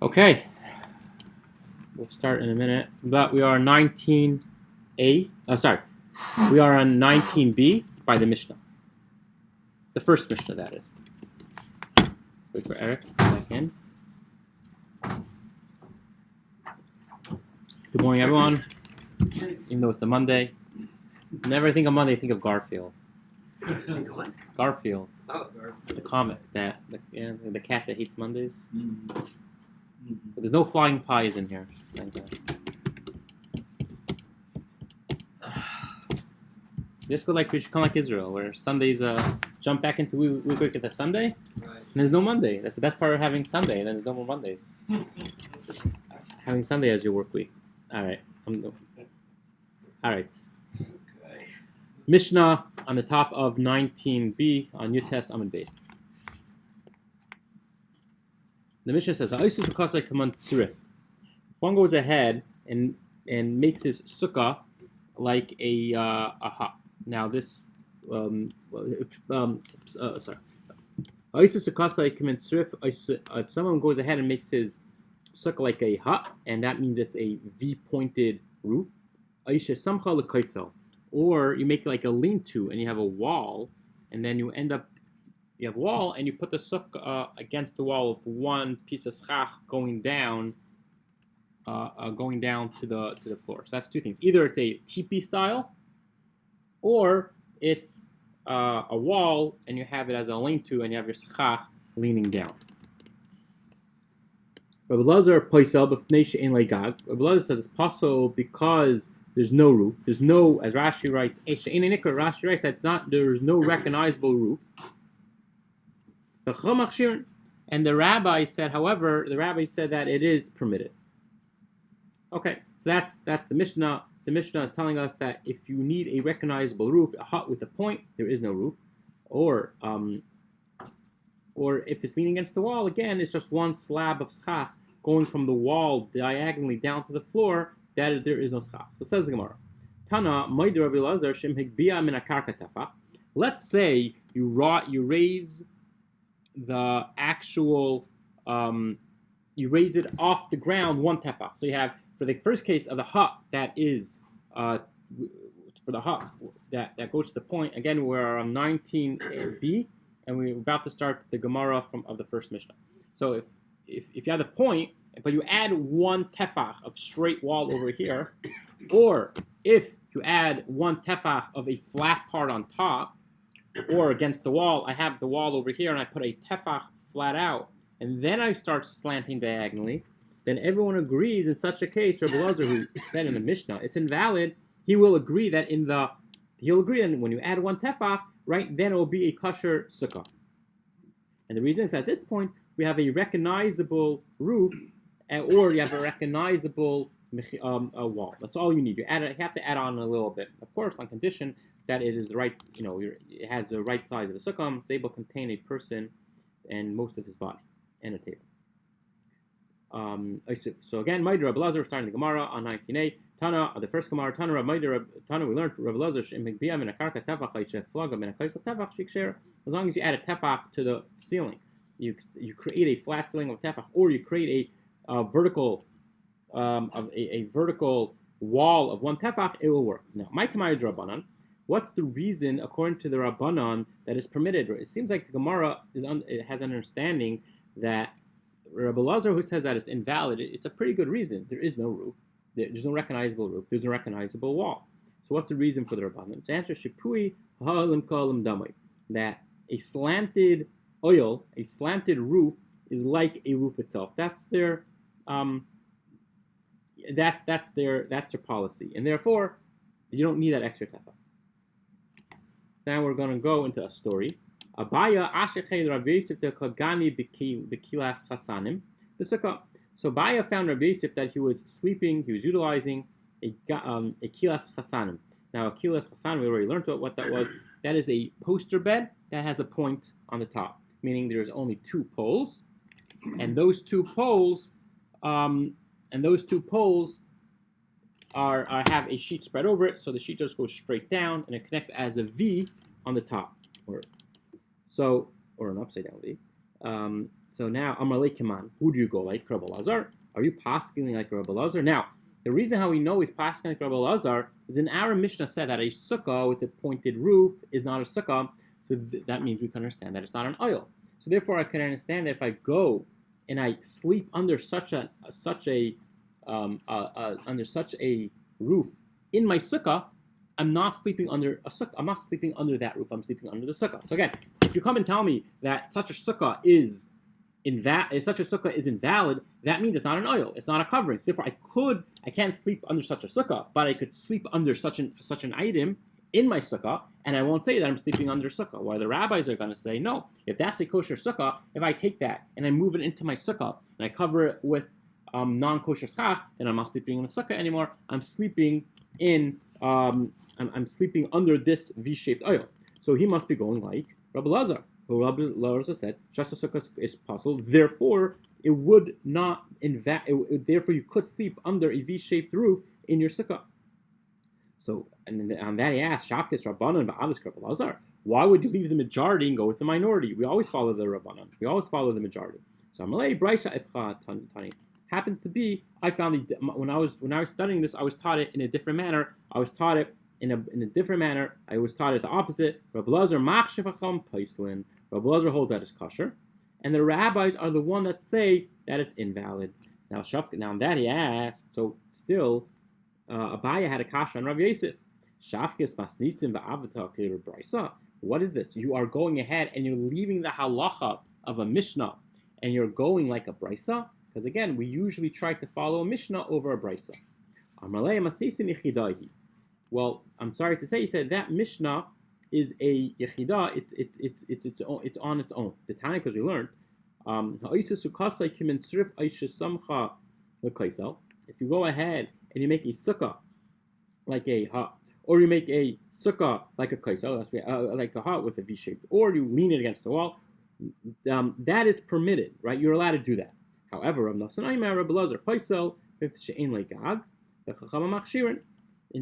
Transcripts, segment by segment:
Okay, we'll start in a minute, but we are 19a. We are on 19b by the Mishnah. The first Mishnah, that is. Wait for Eric to come back in. Good morning, everyone. Even though it's a Monday, whenever I think of Monday, I think of Garfield. What? Garfield. Oh, Garfield. The comic the cat that hates Mondays. But there's no flying pies in here. Thank God. Just go like we should come like Israel, where Sundays jump back into we quick at the Sunday, Right. and there's no Monday. That's the best part of having Sunday, and then there's no more Mondays. Having Sunday as your work week. All right. All right. Okay. Mishnah on the top of 19b on Yutes Amud Beis. The Mishnah says, one goes ahead and makes his sukkah like a hut. Now this if someone goes ahead and makes his sukkah like a hut, and that means it's a V-pointed roof, or you make it like a lean-to and you have a wall, and then you have a wall and you put the sukkah against the wall with one piece of schach going down to the floor. So that's two things. Either it's a teepee style, or it's a wall and you have it as a lean-to and you have your schach leaning down. Rabbi Lazar poisel b'fnei she'en le'gag. Rabbi Lazar says it's possible because there's no roof. There's no, as Rashi writes, Rashi writes that there is no recognizable roof. And the rabbi said, however, that it is permitted. Okay, so that's the Mishnah. The Mishnah is telling us that if you need a recognizable roof, a hut with a point, there is no roof. Or if it's leaning against the wall, again, it's just one slab of schach going from the wall diagonally down to the floor, there is no schach. So says the Gemara. Tana, Moed Rabbi Lazar, Shem Higbia min akarka tefach. Let's say you raise the actual, you raise it off the ground one tefach. So you have, for the first case of the hut, that is, for the hut that goes to the point, again, we're on 19b, and we're about to start the Gemara of the first Mishnah. So if you have the point, but you add one tefach of straight wall over here, or if you add one tefach of a flat part on top, or against the wall, I have the wall over here and I put a tefach flat out, and then I start slanting diagonally, then everyone agrees in such a case, Rabbi Lazar, who said in the Mishnah, it's invalid, he will agree that when you add one tefach, right, then it will be a kosher sukkah. And the reason is at this point, we have a recognizable roof, or you have a recognizable wall. That's all you need. You have to add on a little bit, of course, on condition that it is the right, it has the right size of the sukkah. It's able to contain a person and most of his body and a table. So again, Moed Rabbi Lazar, starting the Gemara on 19a. Tana, the first Gemara, Tana, we learned Rabbi Lazar, as long as you add a tefach to the ceiling, you create a flat ceiling of tefach, or you create a vertical wall of one tefach, it will work. Now, my Tamay Rabbanan, what's the reason, according to the Rabbanan, that is permitted? It seems like the Gemara has an understanding that Rabbi Lazar, who says that it's invalid, it's a pretty good reason. There is no roof. There's no recognizable roof. There's no recognizable wall. So what's the reason for the Rabbanan? The answer is Shipui ha'alim ka'alim damai, that a slanted roof is like a roof itself. That's their that's their policy, and therefore you don't need that extra tefach. Now we're going to go into a story. Abaya ashechei Rav Yosef the Kagani bekilas chasanim the sukkah. So Abaya found Rav Yosef that he was sleeping. He was utilizing a kilas chasanim. Now a kilas chasanim, we already learned what that was. That is a poster bed that has a point on the top, meaning there's only two poles, and those two poles have a sheet spread over it, so the sheet just goes straight down and it connects as a V on the top, or an upside down V. So now, Amalei Kaman, who do you go like? Rabbi Lazar? Are you pasking like Rabbi Lazar? Now, the reason how we know he's pasking like Rabbi Lazar is in our Mishnah said that a sukkah with a pointed roof is not a sukkah, so that means we can understand that it's not an oil. So therefore, I can understand that if I go and I sleep under such a roof in my sukkah, I'm not sleeping under a sukkah. I'm not sleeping under that roof. I'm sleeping under the sukkah. So again, if you come and tell me that such a sukkah is invalid, that means it's not an oil. It's not a covering. Therefore, I can't sleep under such a sukkah, but I could sleep under such an item in my sukkah, and I won't say that I'm sleeping under sukkah. While the rabbis are going to say, no, if that's a kosher sukkah, if I take that and I move it into my sukkah and I cover it with non-kosher schach, then I'm not sleeping in the sukkah anymore. I'm sleeping in I'm sleeping under this V-shaped oil. So he must be going like Rabbi Lazar, who Rabbi Lazar said, just a sukkah is possible. Therefore, it would not therefore you could sleep under a V-shaped roof in your sukkah. So, and on that he asked, Shafkis Rabbanan Ba'alis Rabbi Lazar, why would you leave the majority and go with the minority? We always follow the Rabbanan. We always follow the majority. So Amalei Braisa Ifcha Tani. Happens to be, I found when I was studying this, I was taught it in a different manner. I was taught it in a different manner. I was taught it the opposite. Rabbi Lazar Machshevacham Paislin. Rabbi Lazar holds that it's kosher, and the rabbis are the one that say that it's invalid. Now on that he asked. So still, Abaya had a kasha on Rav Yosef. Shafkes masnisim va'avata brisa. What is this? You are going ahead and you're leaving the halacha of a Mishnah, and you're going like a brisa. Because again, we usually try to follow a Mishnah over a brisa. Well, I'm sorry to say, he said that Mishnah is a yechidah. It's on its own. The Tanya, because we learned, if you go ahead and you make a sukkah like a hut, or you make a sukkah like a kaisel, like a hut with a V shape, or you lean it against the wall, that is permitted, right? You're allowed to do that. However, in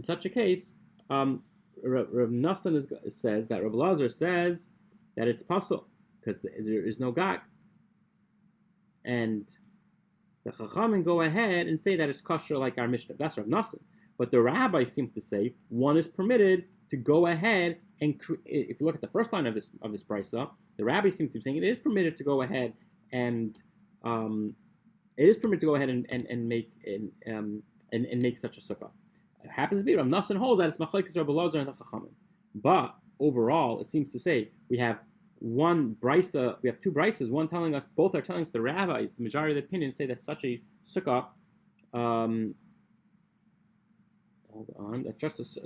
such a case, Rav Nassan says that Rabbi Lazar says that it's pasul because there is no gag, and the Chachamim go ahead and say that it's kosher like our Mishnah. That's Rav Nassan. But the rabbis seem to say one is permitted to go ahead and if you look at the first line of this brisa, the rabbis seem to be saying it is permitted to go ahead and make such a sukkah. It happens to be Rav Nassan holds that it's machlekes Rabbi Lazar and the Chachamim. But overall, it seems to say we have one brisa, we have two brisas. One telling us, both are telling us the rabbis, the majority of the opinion say that such a sukkah. Hold on, that's just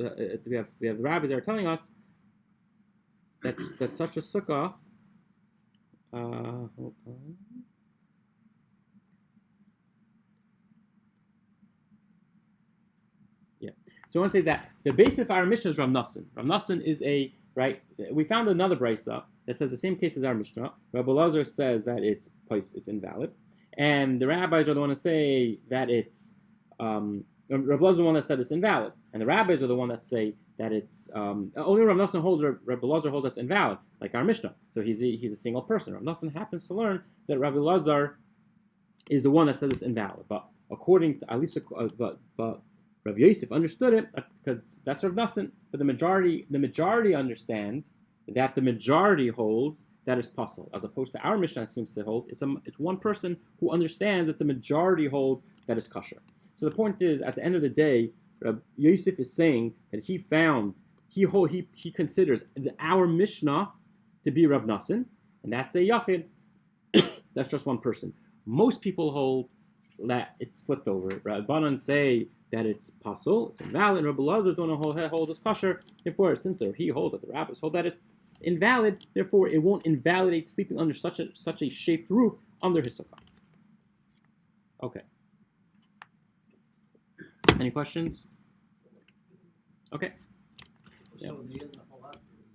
we have the rabbis that are telling us that such a sukkah. Hold on. So one says that the basis of our Mishnah is Rav Nassan. Rav Nassan is right. We found another brisa that says the same case as our Mishnah. Rabbi Lazar says that it's invalid, and the rabbis are the one to say that it's. Rabbi Lazar is the one that said it's invalid, and the rabbis are the one that say that it's only Rav Nassan holds. Rabbi Lazar holds that's invalid, like our Mishnah. So he's a single person. Rav Nassan happens to learn that Rabbi Lazar is the one that says it's invalid, but according to at least but Rav Yosef understood it because that's Rav Nassan, but the majority understand that the majority holds that it's possible, as opposed to our Mishnah seems to hold it's one person who understands that the majority holds that it's kosher. So the point is, at the end of the day, Rav Yosef is saying that he considers our Mishnah to be Rav Nassan, and that's a yachid. That's just one person. Most people hold that it's flipped over. Rabbanan say that it's pasul, it's invalid. Rabbi Lazar don't hold as kosher. Therefore, since he holds that the rabbis hold that it's invalid, therefore it won't invalidate sleeping under such a shaped roof under his sukkah. Okay. Any questions? Okay. So in the end, the halak is.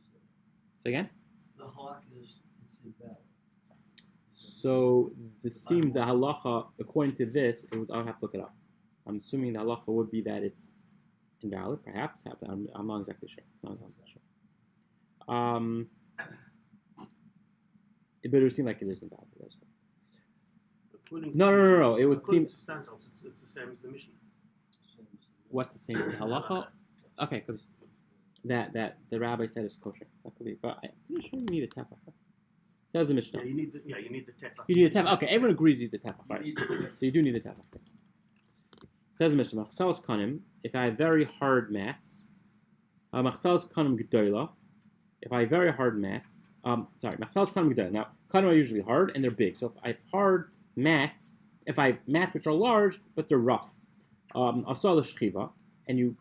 Say again. The halak is it's invalid. So it seems the halacha, according to this, I'll have to look it up. I'm assuming the halacha would be that it's invalid, perhaps. I'm not exactly sure. But it would seem like it is invalid. No. It would seem. According to stencils, it's the same as the Mishnah. What's the same as halacha? Okay, because that the rabbi said is kosher. That could be, but I'm pretty sure you need a tefach. Says the Mishnah. Yeah, you need the tefach. You need a tefach. Okay, everyone agrees you need the tefach, right? So you do need the tefach. Says the Mishnah. Machsalos kanim. If I have very hard mats, machsalos kanim gedola. If I have very hard mats, machsalos kanim gedola. Now, kanim are usually hard and they're big. So if I have hard mats, if I have mats which are large but they're rough, asal shchiva, and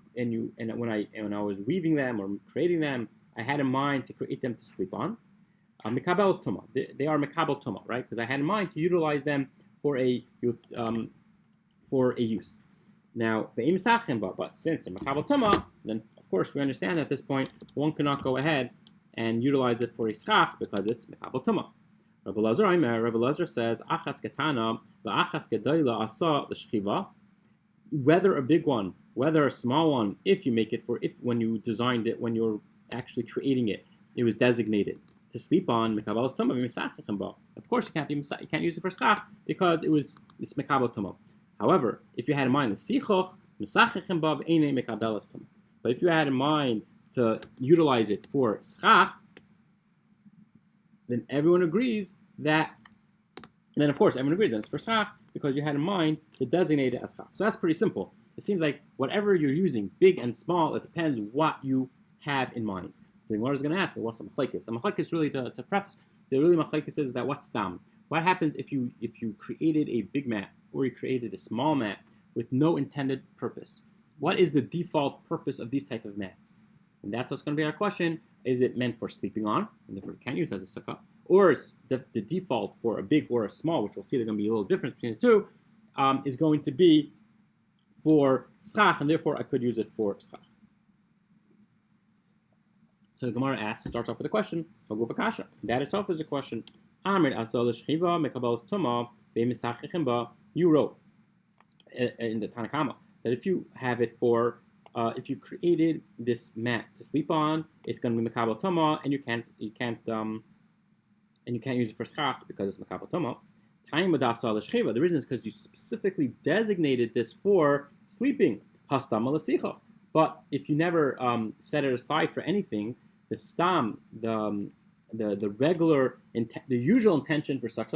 when I was weaving them or creating them, I had in mind to create them to sleep on. Mikabel is tuma. They are mikabel tuma, right? Because I had in mind to utilize them for a use. Now, but since they're mikabel tuma, then of course we understand at this point one cannot go ahead and utilize it for a schach because it's mikabel tuma. Rabbi Lazar says, "Achas ketana, la'achas gedayla asa l'shchiva." Whether a big one, whether a small one, if you make it when you designed it, when you're actually creating it, it was designated to sleep on. Of course, you can't use it for schach because it's mekabel tuma. However, if you had in mind the sichoch, but if you had in mind to utilize it for schach, then everyone agrees that. And then of course everyone agrees that it's for schach because you had in mind to designate it as schach. So that's pretty simple. It seems like whatever you're using, big and small, it depends what you have in mind. The Gemara is going to ask, what's the machlekes? The machlekes really to preface, the really machlekes is that what's stam? What happens if you created a big mat or you created a small mat with no intended purpose? What is the default purpose of these type of mats? And that's what's going to be our question. Is it meant for sleeping on, and therefore you can't use it as a sukkah? Or is the default for a big or a small, which we'll see there's going to be a little difference between the two, is going to be for schach, and therefore I could use it for schach. So the Gemara starts off with a question, that itself is a question. You wrote in the Tanakama that if you have it for, if you created this mat to sleep on, it's going to be mekabel toma, and you can't use it for schach because it's mekabel toma. The reason is because you specifically designated this for sleeping. But if you never set it aside for anything, the stam, the regular, the usual intention for such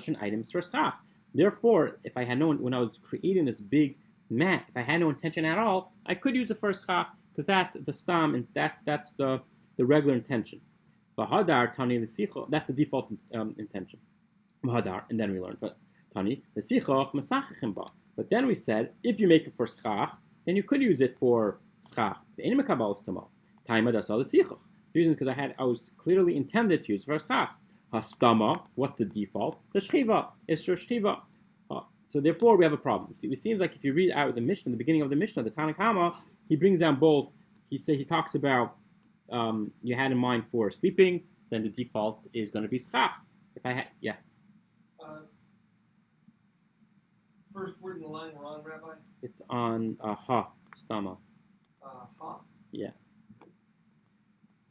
an item is for schach. Therefore, if I had known when I was creating this big mat, if I had no intention at all, I could use the first schach because that's the stam and that's the regular intention. Bahadar tani l'sicho, that's the default intention. Bahadar, and then we learned tani l'sicho masachichem ba. But then we said if you make it for schach, then you could use it for schach. The any mekabel stama taima dasal l'sicho. The reason is because I was clearly intended to use for schach. Hastama, what's the default? The shchiva is for shchiva. So therefore, we have a problem. See, it seems like if you read out the Mishnah, the beginning of the Mishnah, the Tanakama, he brings down both. He talks about you had in mind for sleeping, then the default is going to be schach. If I had, yeah. First word in the line wrong, Rabbi? It's on ha, stama. Ha. Yeah.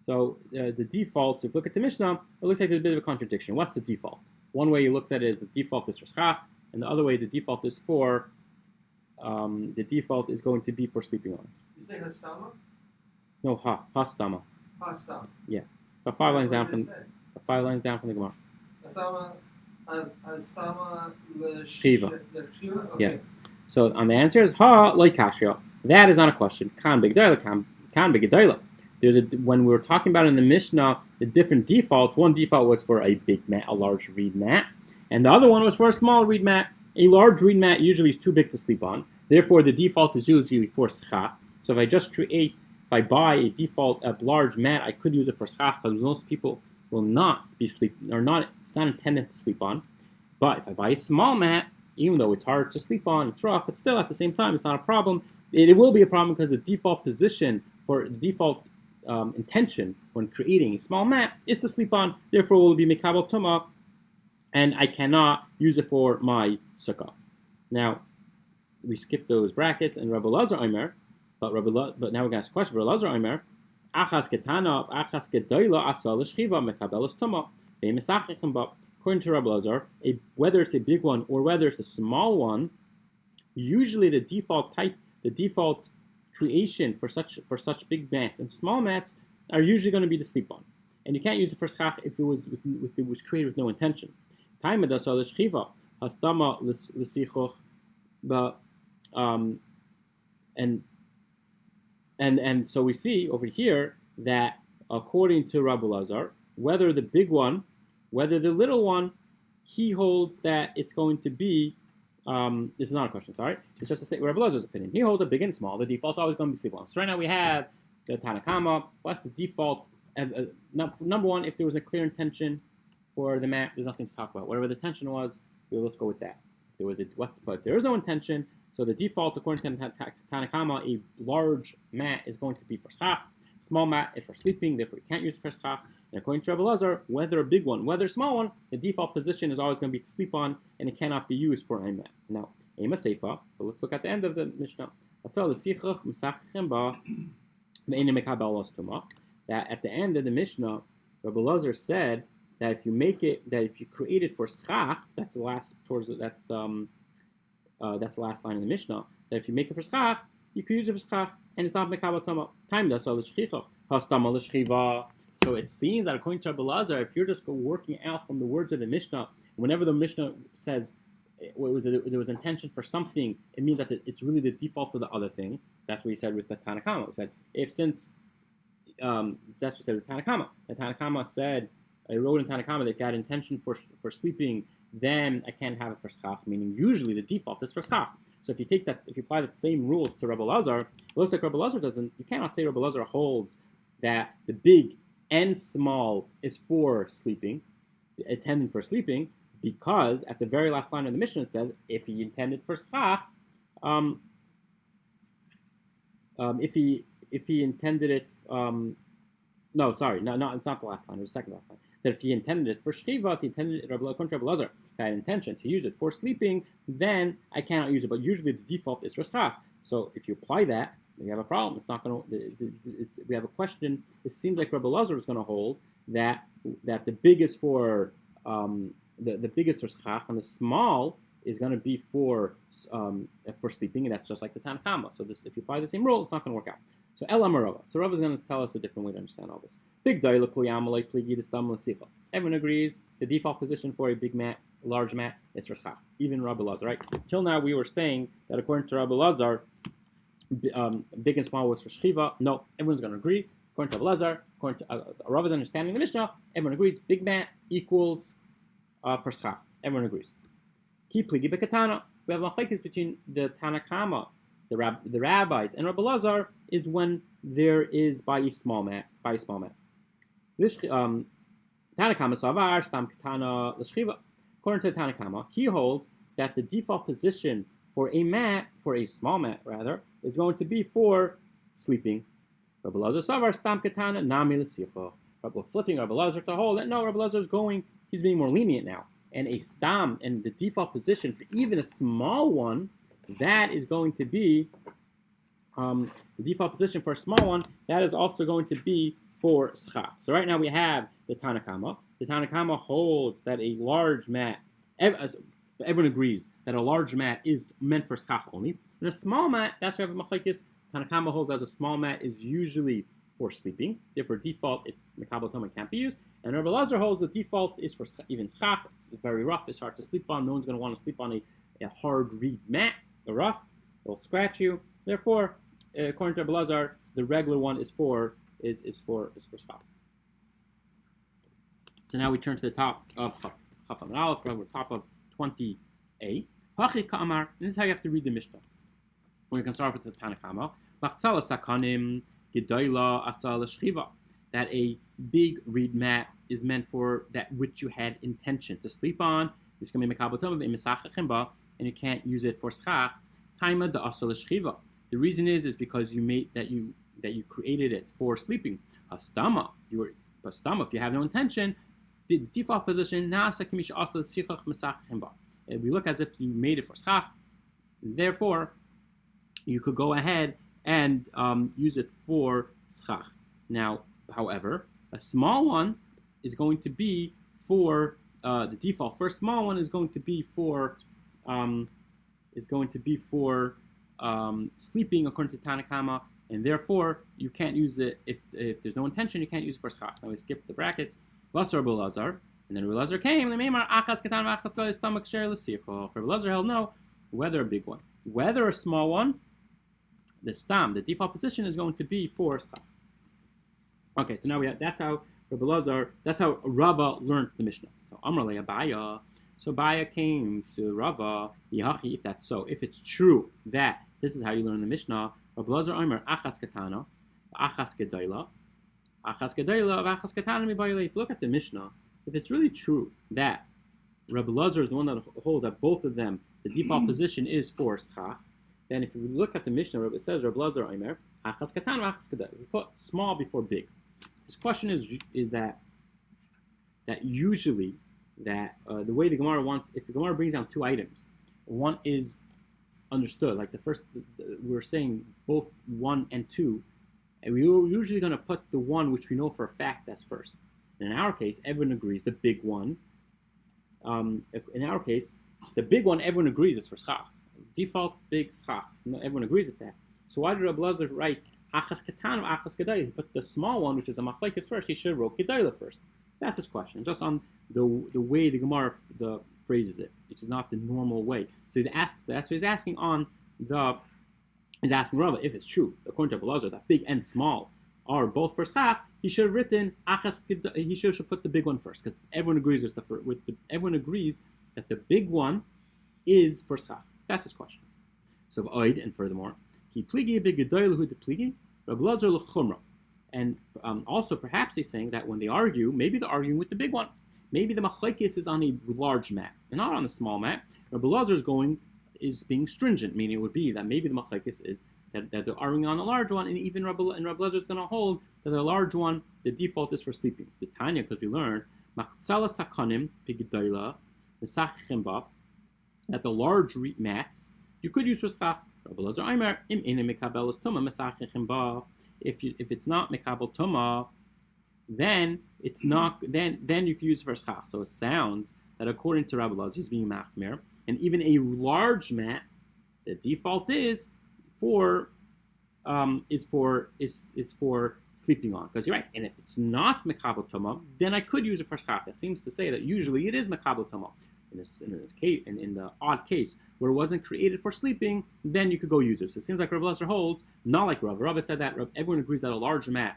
So the default, if you look at the Mishnah, it looks like there's a bit of a contradiction. What's the default? One way he looks at it is the default is for schach, and the other way the default is for going to be for sleeping on. You say hastama? No, hastama. Hastama. Yeah. About 5 lines down from the Gemara. Hastama Shchiva. Okay. Yeah. So on the answer is like kashya. That is not a question. Kan begedayla. When we were talking about in the Mishnah, the different defaults. One default was for a big mat, a large reed mat, and the other one was for a small reed mat. A large reed mat usually is too big to sleep on. Therefore, the default is usually for schach. So if I buy a large mat, I could use it for schach because most people will not be sleeping, it's not intended to sleep on. But if I buy a small mat, even though it's hard to sleep on, it's rough, but still at the same time, it's not a problem. It will be a problem because the default position for the default intention when creating a small mat is to sleep on. Therefore, it will be mekabel tuma, and I cannot use it for my sukkah. Now, we skip those brackets, and Rabbi Lazar Omer, but now we're going to ask a question. Rabbi Lazar Omer, achas ketana, achas gedoyla, asal l'shchiva, mekabel tuma, ve'mesachichem ba. according to Rabbi Lazar, whether it's a big one or whether it's a small one, usually the default creation for such big mats and small mats are usually going to be to sleep on, and you can't use it for schach if it was created with no intention. And so we see over here that according to Rabbi Lazar, whether the big one, whether the little one, he holds that it's going to be. This is not a question, sorry. It's just a statement. Rabbi Lazar's opinion. He holds a big and small. The default is always going to be sleep on. So right now we have the Tanakama. What's the default? Number one, if there was a clear intention for the mat, there's nothing to talk about. Whatever the intention was, let's go with that. But if there is no intention, so the default according to Tanakama, a large mat is going to be for schach. Small mat is for sleeping, therefore you can't use it for schach. And according to Rabbi Lazar, whether a big one, whether a small one, the default position is always going to be to sleep on, and it cannot be used for a mat. Now, Ema Seifa, but let's look at the end of the Mishnah. That at the end of the Mishnah, Rabbi Lazar said that if you create it for schach, that's the last line in the Mishnah. That if you make it for schach, you can use it for schach, and it's not mekabel tama. Time das al shchicha hastama l'shchiva. So it seems that according to Rabbi Lazar, if you're just working out from the words of the Mishnah, whenever the Mishnah says there was intention for something, it means that it's really the default for the other thing. That's what he said with the Tanakama. He said that's what he said with Tanakama. The Tanakama said, I wrote in Tanakama that if you had intention for sleeping, then I can't have it for schach, meaning usually the default is for schach. So if you apply that same rules to Rabbi Lazar, it looks like Rabbi Lazar doesn't. You cannot say Rabbi Lazar holds that the big and small is for sleeping, intended for sleeping, because at the very last line of the Mishnah it says if he intended for schach, if he intended it, no, sorry, no, it's not the last line. It was the second last line. That if he intended it for shchiva, if he intended it, according to Rabbi Lazar, had intention to use it for sleeping, then I cannot use it. But usually the default is for schach. So if you apply that, we have a problem. It's not going to. We have a question. It seems like Rabbi Lazar is going to hold that the big is for the biggest for schach, and the small is going to be for sleeping, and that's just like the Tanakama. So if you apply the same rule, it's not going to work out. So El Amarava. So Rav is going to tell us a different way to understand all this. Everyone agrees the default position for a big mat, a large mat, is for schach. Even Rabbi Lazar, right? Till now we were saying that according to Rabbi Lazar, big and small was for shchiva. No, everyone's going to agree. According to Rabbi Lazar, according to Rav's understanding of the Mishnah, everyone agrees big mat equals for schach. Everyone agrees. Ki pligi bekatana. We have a machlekes between the Tanakama, the rabbis, and Rabbi Lazar is when there is by a small mat. This Tanakama savar stam katana l'shchiva. According to the Tanakama, he holds that the default position for a small mat rather, is going to be for sleeping. Rabbi Lazar savar stam katana nami l'sicha. Flipping Rabbi Lazar to hold that no, Rabbi Lazar is he's being more lenient now, and a stam and the default position for even a small one, that is going to be the default position for a small one. That is also going to be for schach. So right now we have the Tanakama. The Tanakama holds that a large mat. Everyone agrees that a large mat is meant for schach only. And a small mat, that's why we have a machlekes. Tanakama holds that a small mat is usually for sleeping. Therefore, default, it's mekabel tama, can't be used. And Rabbi Lazar holds the default is for even schach. It's very rough. It's hard to sleep on. No one's going to want to sleep on a hard reed mat. The rough, it'll scratch you. Therefore, according to Rabbi Lazar, the regular one is for schach. So now we turn to the top of Chaf and Aleph. We're top of 20a. Hachi Ka'amar. This is how you have to read the Mishnah. We're going to start with the Tanakama. Machtzala sakanim gedoyla asal shchiva. That a big reed mat is meant for that which you had intention to sleep on. This can be mekabel tama v'misachachim, and you can't use it for schach. Taima da asal shchiva. The reason is because you made that you created it for sleeping. Hastama. If you have no intention, the default position nasa kamisha asal sichach misachachim. We look as if you made it for schach. Therefore, you could go ahead and use it for schach. Now, however, a small one is going to be for the default first small one is going to be for sleeping according to Tanakama, and therefore you can't use it if there's no intention. You can't use it for schach. Now we skip the brackets. Lasar Belazar, and then Rabbi Lazar came. The Meimar achas katan v'achas gadol stomach share l'sicho. Rabbi Lazar held no, whether a big one, whether a small one, the default position is going to be for schach. Okay, so now that's how Rabbi Lazar, that's how Rava learned the Mishnah. So Amrle Abaya. So Abaya came to Rava. Yachi, if that's so, if it's true that this is how you learn the Mishnah, Rabbi Lazar Omer achas katana, achas gedayla, achas gedayla, achas katana mibayla. If you look at the Mishnah, if it's really true that Rabbi Lazar is the one that holds that both of them, the default position is for schach, then if you look at the Mishnah, it says Rabbi Lazar Omer achas katana, achas gedayla. We put small before big. This question is that usually that the way the Gemara wants, if the Gemara brings down two items, one is understood, like the first, we're saying both 1 and 2, and we're usually going to put the one which we know for a fact that's first. And in our case, everyone agrees the big one. In our case, the big one everyone agrees is for schach. Default big schach. Everyone agrees with that. So why did Rabbi Lazar write achas katan or achas kedayla? But the small one, which is a machlekes first, he should have wrote kedayla first. That's his question. Just on the way the Gemara phrases it, which is not the normal way. So he's asking Rava if it's true, according to Rabbi Lazar, that big and small are both for schach. He should have written achas. He should have put the big one first, because everyone agrees everyone agrees that the big one is for schach. That's his question. So oid, and furthermore, he pligi big gedayla hu de pligi Rabbi Lazar lechumra. And also, perhaps he's saying that when they argue, maybe they're arguing with the big one. Maybe the machlekes is on a large mat and not on a small mat. Rabbi Lazar is being stringent, meaning it would be that maybe the machlekes is that they're arguing on a large one, and even Rabbi Lazar is going to hold that the large one, the default is for sleeping. The Tanya, because we learned machzala sakanim pigdayla mesachim, that the large mats you could use for schach. Rabbi Lazar Aimer im ine mekabelos tuma mesachim ba. If it's not mekabel tuma, then it's not. Then you can use it for schach. So it sounds that according to Rabbi Lazar, he's being machmir, and even a large mat, the default is for sleeping on. Because you're right. And if it's not mekabel tuma, then I could use it for schach. That seems to say that usually it is mekabel tuma. In this case, in the odd case where it wasn't created for sleeping, then you could go use it. So it seems like Rabbi Lazar holds, not like Rav. Rav said that everyone agrees that a large mat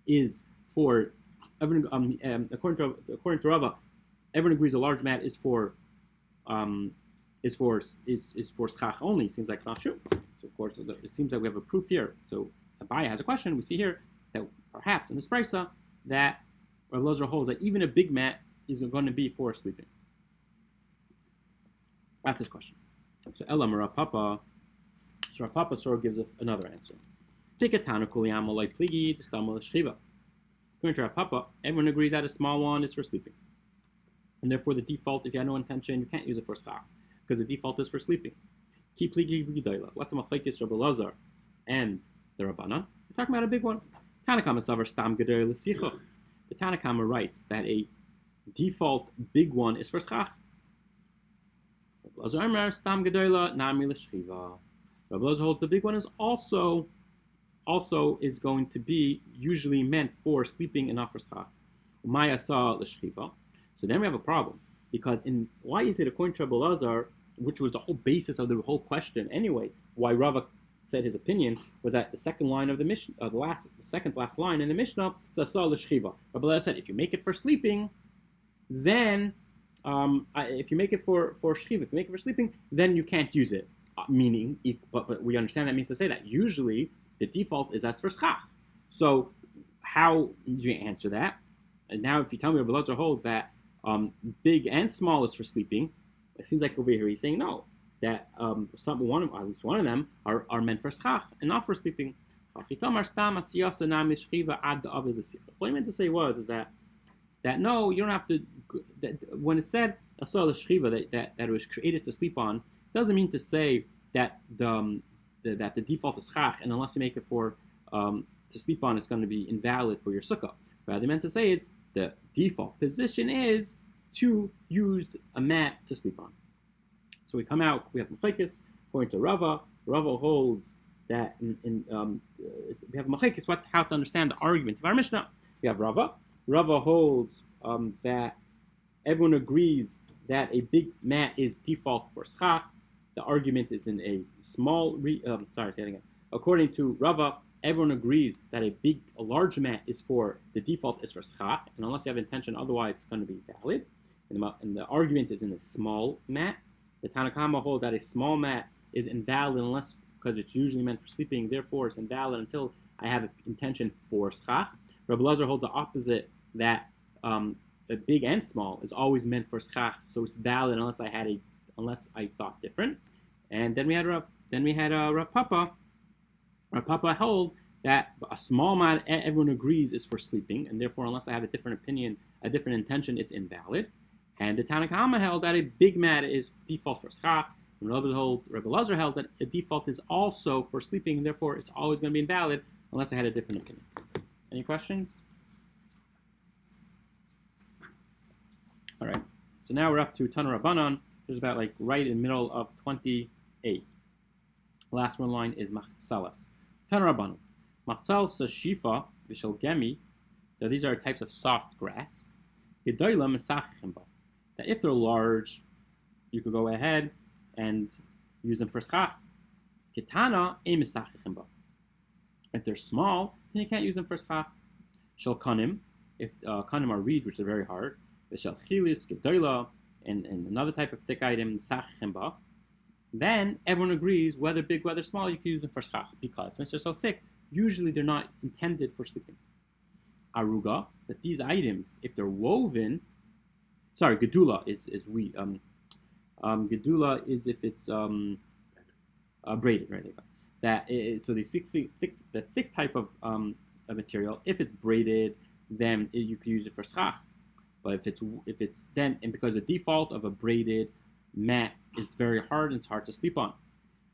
is for everyone. According to Rav, everyone agrees a large mat is for schach only. Seems like it's not true. So of course, it seems like we have a proof here. So Abaya has a question. We see here that perhaps in this brisa that Rabbi Lazar holds that even a big mat is going to be for sleeping. That's his question. So Elam Papa, so Papa sort of gives us another answer. Take a Tanakul like pligi, Diskind shchiva. According to Papa, everyone agrees that a small one is for sleeping, and therefore the default, if you have no intention, you can't use it for schach, because the default is for sleeping. Keep pligi b'gedayla. What's the machlekes Rabbi Lazar and the Rabbanan? We're talking about a big one. Tanakama savar stam gedayla l'sichuch. The Tanakama writes that a default big one is for schach. Rabbi Lazar stam gedayla nami l'shchiva. Rabbi Lazar holds the big one is also is going to be usually meant for sleeping and not for schach. Umaya sa l'shchiva. So then we have a problem, because why is it according to Rabbi Lazar, which was the whole basis of the whole question anyway, why Rava said his opinion was that the second line of the Mishnah, the second last line in the Mishnah says sa l'shchiva. Rabbi Lazar said if you make it for sleeping, then if you make it for shchiva, if you make it for sleeping, then you can't use it. Meaning, but we understand that means to say that usually the default is as for schach. So how do you answer that? And now if you tell me Rabbi Lazar holds that big and small is for sleeping, it seems like over here he's saying no, that at least one of them are meant for schach and not for sleeping. What he meant to say was that no, you don't have to. That when it said asal shchiva that it was created to sleep on, doesn't mean to say that the default is schach, and unless you make it for to sleep on, it's going to be invalid for your sukkah. Rather, meant to say is the default position is to use a mat to sleep on. So we come out, we have Machlekes, according to Rava. Rava holds that we have Machlekes, how to understand the argument of our Mishnah. We have Rava. Rava holds that everyone agrees that a big mat is default for schach. The argument is in a small. According to Rava, everyone agrees that a large mat is for the default is for schach, and unless you have intention, otherwise it's going to be valid. And the argument is in a small mat. The Tanakama hold that a small mat is invalid unless because it's usually meant for sleeping. Therefore, it's invalid until I have an intention for schach. Rabbi Lazar holds the opposite, that a big and small is always meant for schach, so it's valid unless I thought different. And then we had Rav Papa. Rav Papa held that a small mat everyone agrees is for sleeping, and therefore unless I have a different opinion, a different intention, it's invalid. And the Tanakama held that a big mat is default for schach. And Rabbi Lazar held that a default is also for sleeping, and therefore it's always going to be invalid unless I had a different opinion. Any questions? All right. So now we're up to Tana Rabbanan. There's about right in the middle of 28. Last one line is Machzalas. Tana Rabbanan. Machzal Shifa Vishal Gemi. That these are types of soft grass. Gedoyla Mesachim Ba. That if they're large, you could go ahead and use them for schach. Ketana e Mesachim Ba. If they're small, then you can't use them for schach. Shal Kanim. If Kanim are reeds, which are very hard. Vishal Chilis Gedoyla. And another type of thick item, Mesachim Ba. Then everyone agrees, whether big, whether small, you can use them for schach, because since they're so thick, usually they're not intended for sleeping. Aruga, that these items, if they're woven, gedula is we gedula is if it's braided, right? So the thick type of material, if it's braided, then you can use it for schach. But if it's then, and because the default of a braided mat is very hard and it's hard to sleep on.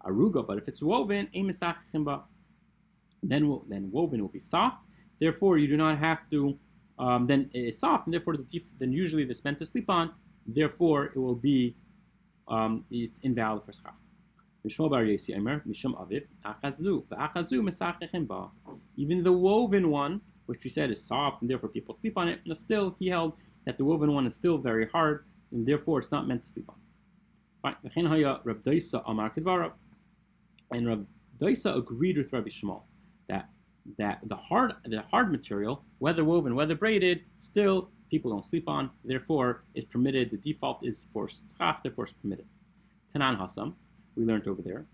Aruga, but if it's woven, then woven will be soft. Therefore, you do not have to. Then it's soft, and therefore then usually it's meant to sleep on. Therefore, it will be it's invalid for schach. Even the woven one, which we said is soft, and therefore people sleep on it, but still he held that the woven one is still very hard, and therefore it's not meant to sleep on. Fine. And Rav Daisa agreed with Rabbi Shmuel that the hard material, whether woven, whether braided, still people don't sleep on. Therefore, is permitted. The default is for schach. Therefore, it's permitted. Tanan Hasam, we learned over there.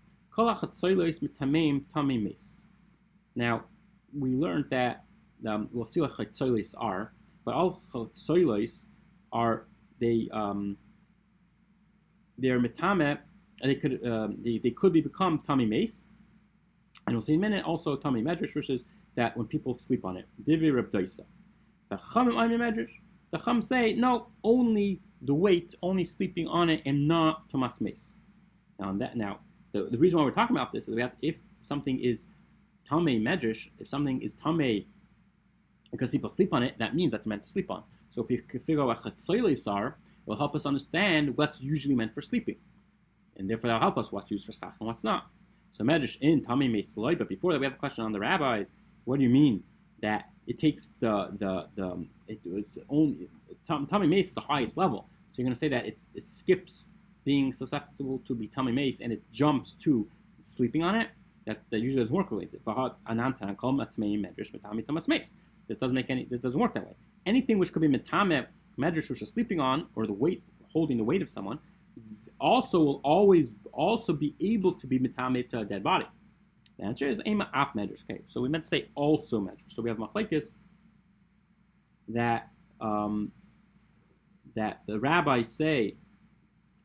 Now, we learned that we'll see what chatzolos are, but all chatzolos are they're metame. They could become tummy mace, and we'll see in a minute also tummy medrash, which is that when people sleep on it. Divi Reb Daisa. The Chum medrash. The Chum say no, only the weight, only sleeping on it, and not Tomas mace. Now the reason why we're talking about this is that if something is tummy medrash, if something is tummy because people sleep on it, that means that they're meant to sleep on. So if you can figure out what chatzolos are, it will help us understand what's usually meant for sleeping. And therefore, that'll help us what's used for schach and what's not. So, medrash in Tami Meisloi. But before that, we have a question on the rabbis. What do you mean that it takes it's only Tami Meis is the highest level? So you're going to say that it skips being susceptible to be Tami Meis and it jumps to sleeping on it. That usually doesn't work related. This doesn't work that way. Anything which could be metame medrash which is sleeping on, or the weight, holding the weight of someone, also will always also be able to be metame to a dead body. The answer is ema ap medrash. Okay, so we meant to say also medrash. So we have machlekes that that the rabbis say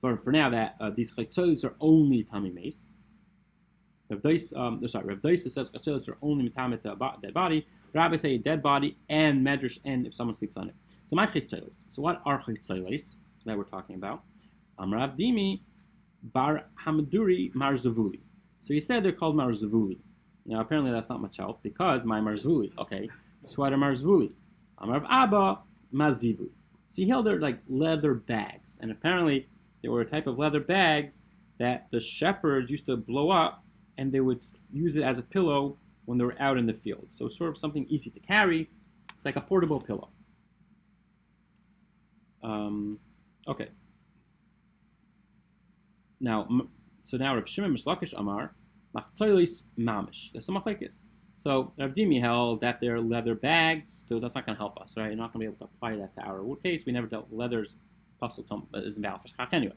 for now that these chatzolos are only tami meis. Rav Daisa says chatzolos are only metame to a dead body. Rabbis say dead body and medrash, and if someone sleeps on it. So my chatzolos. So what are chatzolos that we're talking about? Amrav Dimi Bar Hamaduri Marzavuli. So you said they're called Marzavuli. Now apparently that's not much help because my Marzavuli. Okay, so what are Marzavuli? Amrav Abba Mazivuli. So he held they're like leather bags, and apparently they were a type of leather bags that the shepherds used to blow up, and they would use it as a pillow when they were out in the field. So sort of something easy to carry. It's like a portable pillow. Okay. Now, Reb Shimon Mislakish Amar, Machtoilis Mamish. There's some machlekes. So Rav Dimi held that they're leather bags, so that's not going to help us, right? You're not going to be able to apply that to our case. We never dealt with leathers, isn't valid for schach anyway.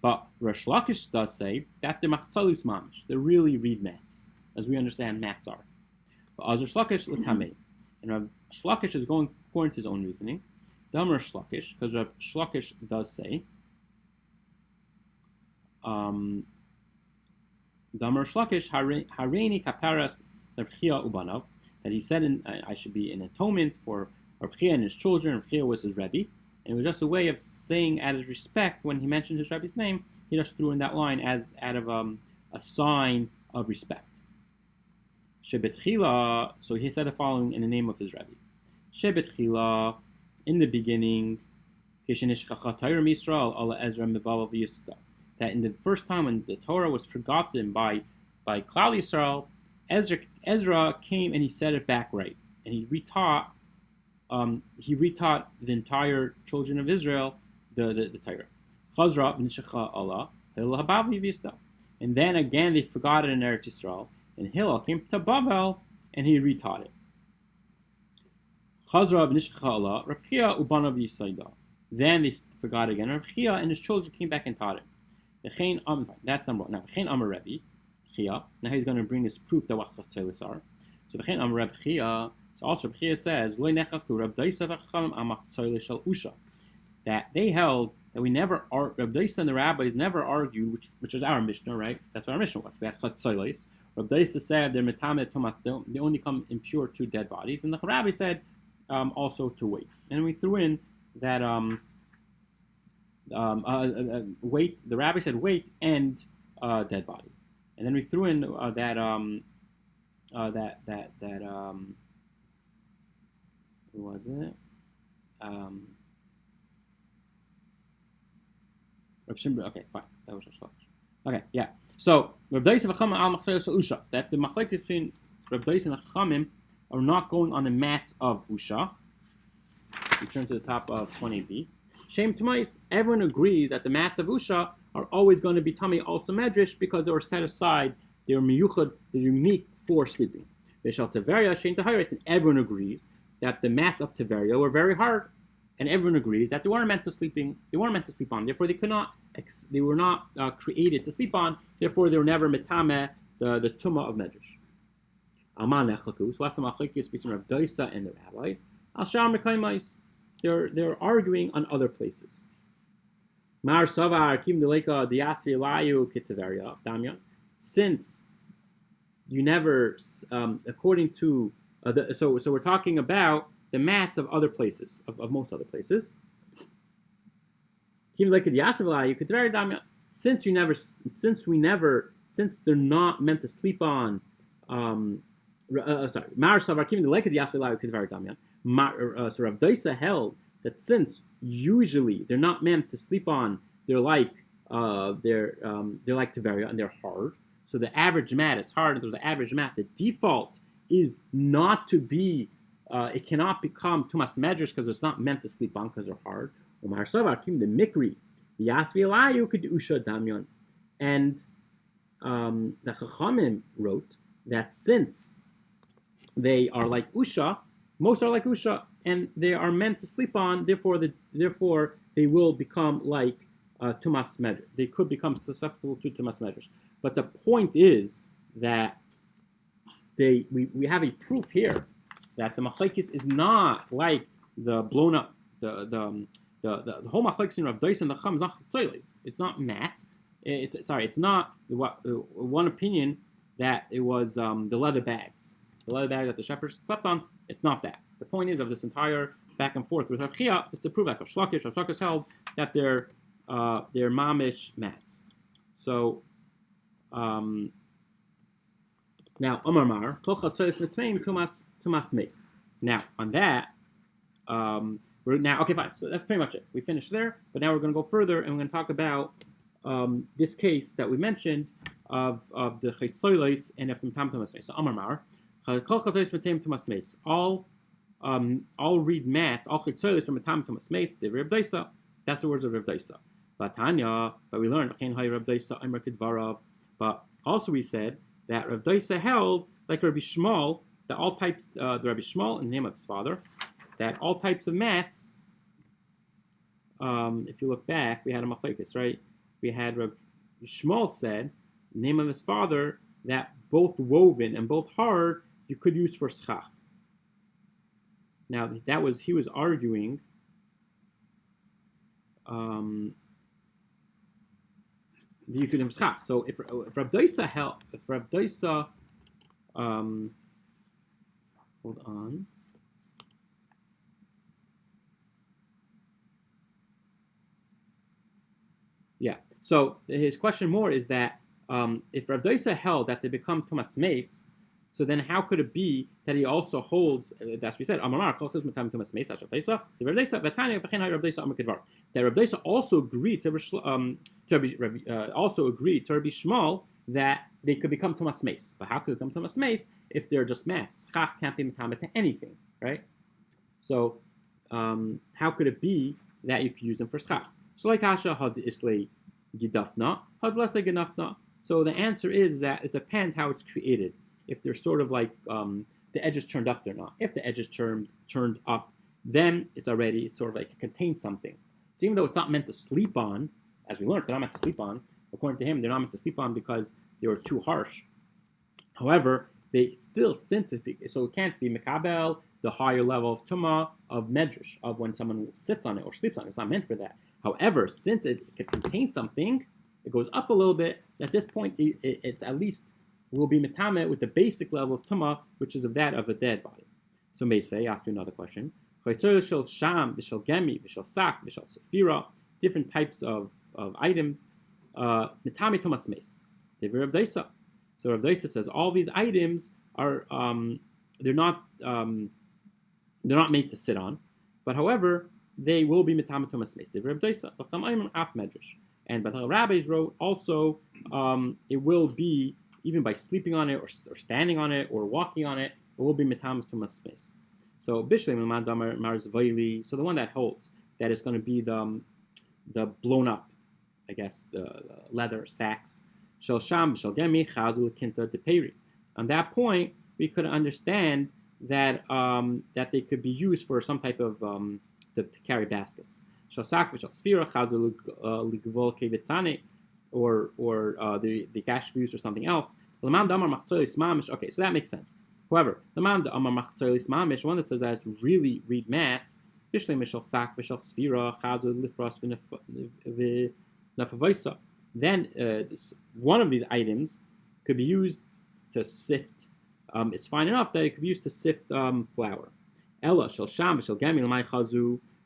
But Rosh Lakish does say that they're Machtoilis Mamish. They're really reed mats, as we understand mats are. But Rosh Lakish l'tamei, and Rav Shlakish is going according to his own reasoning. Dam Rosh Lakish, because Rav Shlakish does say. Damar Shlakish Hareini Kaparas Rabchia Ubanav, that he said I should be an atonement for Rabchia and his children. Rabchia was his Rebbe, and it was just a way of saying out of respect when he mentioned his Rebbe's name. He just threw in that line as out of a sign of respect. Shebetchila, so he said the following in the name of his Rebbe. Shebetchila, in the beginning, that in the first time when the Torah was forgotten by Klal Yisrael, Ezra came and he set it back right, and he retaught the entire children of Israel the Torah. And then again they forgot it in Eretz Yisrael, and Hillel came to Babel and he retaught it. Then they forgot again. Rabchia and his children came back and taught it. That's number one. Now, now he's going to bring his proof that what Chatzailis are. So also Rabchia says that they held that we never Rabbi Daisa and the rabbis never argued, which is our Mishnah, right? That's what our Mishnah was. We had Chatzailis. Rabbi Daisa said they're metame tomas, they only come impure to dead bodies, and the rabbi said also to weight. And we threw in that weight. The rabbi said weight and dead body, and then we threw in that who was it? Okay, fine. That was just okay. Yeah. So Rabbi Daisa v'chama al machzor usha, that the machlekes between Rabbi Daisa and the Chachamim are not going on the mats of usha. We turn to the top of 20b. Shem Tumais, everyone agrees that the mats of Usha are always going to be tummy also medrash because they were set aside, they're miyuchad, they're unique for sleeping. Veshal Teveria, Shem Tahiris, and everyone agrees that the mats of Teveria were very hard, and everyone agrees that they weren't meant to sleep on. Therefore, they were not created to sleep on. Therefore, they were never metame the tumah of medrash. Aman Echlaku. So that's the machlekes between Rav Daisa and the rabbis. Al Sham Mekaimais. They're arguing on other places. Mar Savar Kim Deleka Diasvi Layu Kitaveria Damyan. Since you never, according to so we're talking about the mats of other places, of most other places. Kim Deleka Diasvi Layu Kitaveria Damyan. Since they're not meant to sleep on. Mar Savar Kim Deleka Diasvi Layu Kitaveria Damyan. So Rav Daisa held that since usually they're not meant to sleep on, they're like Teveria and they're hard. So the average mat is hard. And so the average mat, the default is not to be. It cannot become tumas medrash because it's not meant to sleep on because they're hard. The mikri, the yasvi elayu could usha damyon, and the Chachamim wrote that since they are like usha. Most are like Usha, and they are meant to sleep on. Therefore, they will become like Tumas Medrash. They could become susceptible to Tumas Medrash. But the point is that we have a proof here that the machlekes is not like the blown up the whole machlekes in Rav Daisa and the Chacham is not Chatzailis. It's not mat. It's not one opinion that it was the leather bags. The leather bag that the shepherds slept on, it's not that. The point is of this entire back and forth with Rav Chia is to prove that Rav Shlakish held that they're mamish mats. So now Amar Mar tumas meis. Now on that we're now okay, fine. So that's pretty much it. We finished there, but now we're going to go further and we're going to talk about this case that we mentioned of the chaytzolos and of the tam tumas. So Amar Mar, kol chaytzolos metam tumas meis. All read mats, all chaytzolos from tam tumas meis. The Reb Daisa. That's the words of Reb Daisa. But Tanya, but we learned Reb Daisa Amar Kedvarav. But also we said that Reb Daisa held like Rabbi Shmuel that all types, the Rabbi Shmuel in the name of his father, that all types of mats. If you look back, we had a machlekes, right? We had Rabbi Shmuel said, in the name of his father, that both woven and both hard you could use for schach. Now he was arguing. You could have schach. So if Rabbi Daisa held, hold on. Yeah. So his question more is that if Rav Daisa held that they become Tumas Meis, so then how could it be that he also holds? That's what we said. Amar Kol Chizm Tam Tumas Meis. That's Rav Daisa. The Rav Daisa Vatanya V'chein Rav Daisa Amar Kedvar. That Rav Daisa also agreed to Rabbi Shmuel that they could become Tumas Meis. But how could they become Tumas Meis if they're just mats? Schach can't be metamet to anything, right? So how could it be that you could use them for schach? So like Asha had islay gidafna, had lesay ginafna. So the answer is that it depends how it's created. If they're sort of like the edges turned up or not. If the edges turned up, then it's sort of like it contains something. So even though it's not meant to sleep on, as we learned, they're not meant to sleep on. According to him, they're not meant to sleep on because they were too harsh. However, they still so it can't be mekabel, the higher level of tumah of medrash, of when someone sits on it or sleeps on it. It's not meant for that. However, since it contains something, it goes up a little bit. At this point, it's at least will be metamet with the basic level of tumah, which is of that of a dead body. So Meisvei asked you another question. Sham, v'shel gemi, v'shel sak, v'shel sefira, different types of items. Metame tumas meis. Rav Daisa. So Rav Daisa says all these items are they're not made to sit on, but however they will be metame tumas meis. Rav Daisa. And but the rabbis wrote also it will be even by sleeping on it or standing on it or walking on it, it will be metame tumas meis. So Bishlei Milman Damar Marzvaili. So the one that holds that is going to be the blown up, I guess, the leather sacks. Shel Sham Shel Gemi Chazul Kinta Deperi. On that point, we could understand that that they could be used for some type of to carry baskets. Shel Sak Shel Sfira Chazul Ligvol Kevitzane, or the gash used or something else. Okay, so that makes sense. However, the one that says that it's really read mats, then one of these items could be used to sift. It's fine enough that it could be used to sift flour.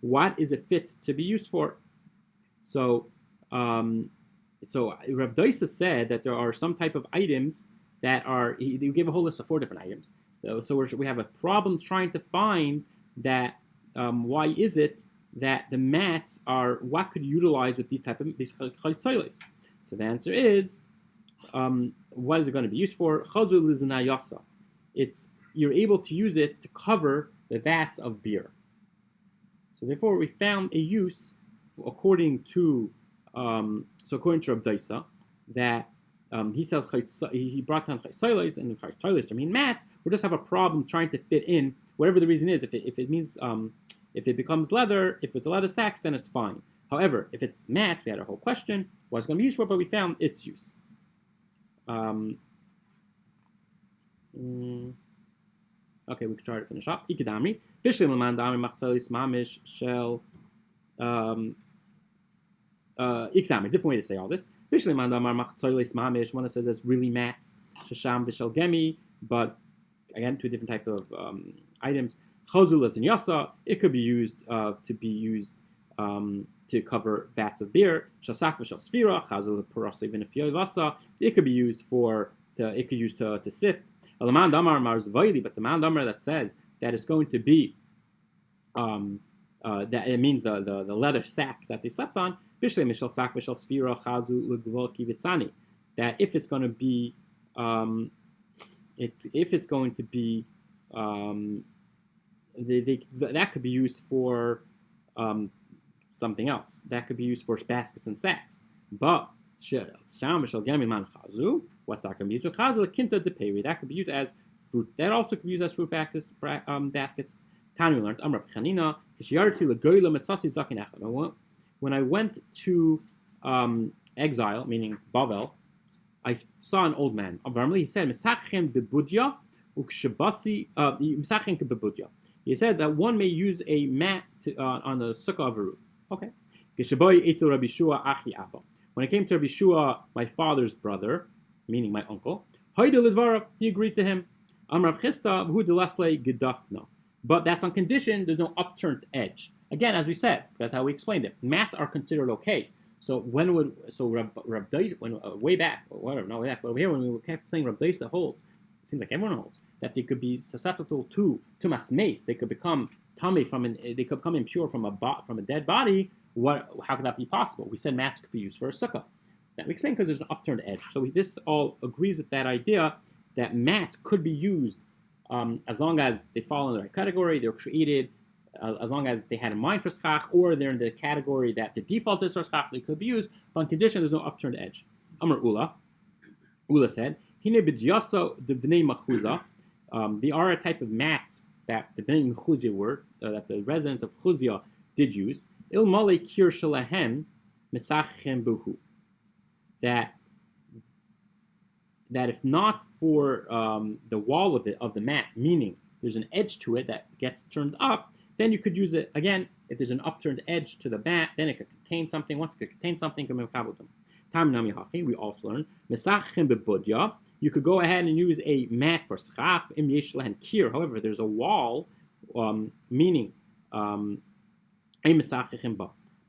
What is it fit to be used for? So Rabbi Daisa said that there are some type of items that are, he gave a whole list of 4 different items. So we have a problem trying to find that why is it that the mats are, what could you utilize with these chaytzolos? So the answer is, what is it going to be used for? It's, you're able to use it to cover the vats of beer. So therefore we found a use according to Rabbi Daisa, that he said he brought down chaytzolos, and chaytzolos to mean mats. We just have a problem trying to fit in whatever the reason is. If it means if it becomes leather, if it's a leather sacks, then it's fine. However, if it's mats, we had a whole question what it's going to be used for, but we found its use. Okay, we can try to finish up. Ikidamri bishlim l'man machzelis mamish shel. Ikdamri, different way to say all this. Bishlim mandamar machzelis mamish. One that says it's really mats. Shasham v'shel gemi, but again, 2 different type of items. Chazul as in yasa, it could be used to cover vats of beer. Shasak v'shel sfira, chazul parasi v'nefiyah vasa. It could be used to sift. Alaman damar marzvaili, but the man damar that says that it's going to be that it means the leather sacks that they slept on. That if it's going to be that could be used for something else. That could be used for baskets and sacks. But what's that going to be used? That could be used as fruit. That also could be used as fruit baskets. Tani learned. When I went to exile, meaning Bavel, I saw an old man. He said, he said that one may use a mat on the sukkah of a roof. Okay. When I came to Rabbi Shua, my father's brother, meaning my uncle, he agreed to him. But that's on condition there's no upturned edge. Again, as we said, that's how we explained it. Mats are considered okay. So Rab Daisa, way back, or whatever, not way back, but over here when we kept saying Rab Daisa holds, it seems like everyone holds that they could be susceptible to masmeis. They could become tummy they could become impure from a dead body. How could that be possible? We said mats could be used for a sukkah. That we explained because there's an upturned edge. So this all agrees with that idea that mats could be used as long as they fall in the right category. They're created as long as they had a mind for schach, or they're in the category that the default is for schach. They could be used, but on condition there's no upturned edge. Amar Ula said, "Hine b'dyaso the bnei machuza." They are a type of mats that the bnei mechuzia were that the residents of Chuzia did use. Il male kir shalahen mesachem buhu. That if not for the wall of the mat, meaning there's an edge to it that gets turned up, then you could use it again. If there's an upturned edge to the mat, then it could contain something. Once it could contain something, we also learned mesachem bebudya. You could go ahead and use a mat for schach im yesh lehen kir. However, there's a wall, meaning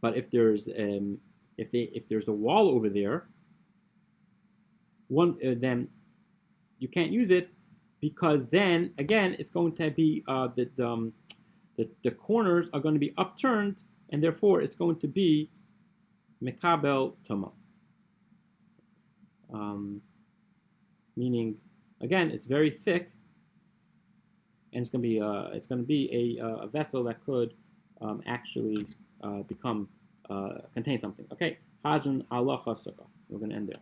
but if there's if there's a wall over there, then you can't use it, because then again it's going to be the corners are going to be upturned, and therefore it's going to be mekabel toma. Meaning, again, it's very thick, and it's going to be a vessel that could actually contain something. Okay, Hajun Alacha Sukkah. We're going to end there.